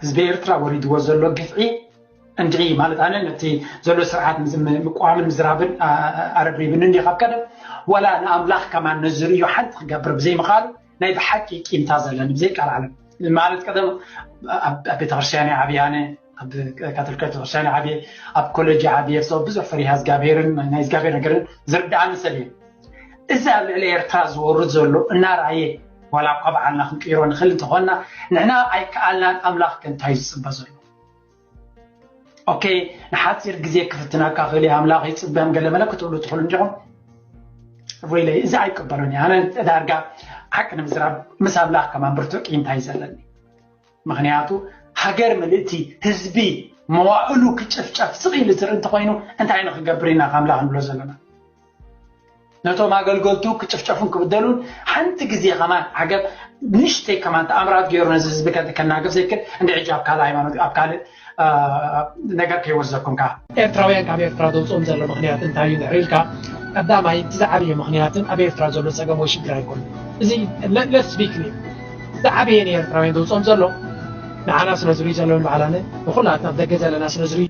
ህዝቢ ኤርትራ ወሪድዎ ዘሎ ግፍዒ እንድዒ ማለት ኣነ ነቲ ዘሎ ስርዓት ምቋምን ምዝራብን ኣረብሪብን እንዲ ካብ ቀደም ወላ ንኣምላኽ ከማን ነዝርዮ ሓንቲ ክገብር ብዘይምኻሉ ናይ ብሓቂ ቂምታ ዘለኒ ብዘይቃል ዓለም ማለት ቀደም ኣብ ቤተክርስትያን ዓብያነ ኣብ ካቶሊክ ቤተክርስትያን ዓብየ ኣብ ኮሌጅ ዓብየ ሰው ብዙሕ ፈሪሃ ዝጋቤርን ናይ ዝጋቤር ነገርን ዝርዳእኒ ሰብ እየ እዚ ኣብ ልዕሊ ኤርትራ ዝወርድ ዘሎ እናርኣየ ወላ እኳ በዓልና ክንቅይሮ ንኽእል እንተኾንና ንሕና ኣይከኣልናን ኣምላኽ ከንታይ ዝፅበ ዘሎ ኦኬ ንሓፂር ግዜ ክፍትናካ ክእል ኣምላኽ ይፅበም ገለ መለ ክትብሉ ትኽእሉ እንዲኹም ወይለ እዚ ኣይቅበሎን ኣነ ዳርጋ ሓቂ ንምዝራብ ምስ ኣምላኽ ከማን ብርቱዕ ቂምታ ይዘለኒ ምክንያቱ ሃገር ምልእቲ ህዝቢ መዋእሉ ክጭፍጨፍ ስቕኢሉ ዝርኢ እንተኮይኑ እንታይ ንክገብር ኢና ከኣምላኽ ንብሎ ዘለና ነቶም ኣገልገልቱ ክጭፍጨፉን ክብደሉን ሓንቲ ግዜ ከማን ዓገብ ንሽተይ ከማን ተኣምራት ገይሩ ነዚ ህዝቢ ከናገፍ ዘይክል እንዲ ሕጂ ኣብ ካልእ ሃይማኖት ኣብ ካልእ ነገር ከይወዘኩም ከዓ ኤርትራውያን ካብ ኤርትራ ዘውፅኦም ዘሎ ምክንያት እንታይ እዩ ንዕኢልካ ቀዳማይ እቲ ዝዓበየ ምክንያትን ኣብ ኤርትራ ዘሎ ፀገም ወይ ሽግር ኣይኮኑ እዚ ለስቢክኒ ዝዓበየ ንኤርትራውያን ዘውፅኦም ዘሎ ንዓና ስለ ዝርኢ ዘለውን በዓላነ ብኩላትና ደገ ዘለና ስለ ዝርኢ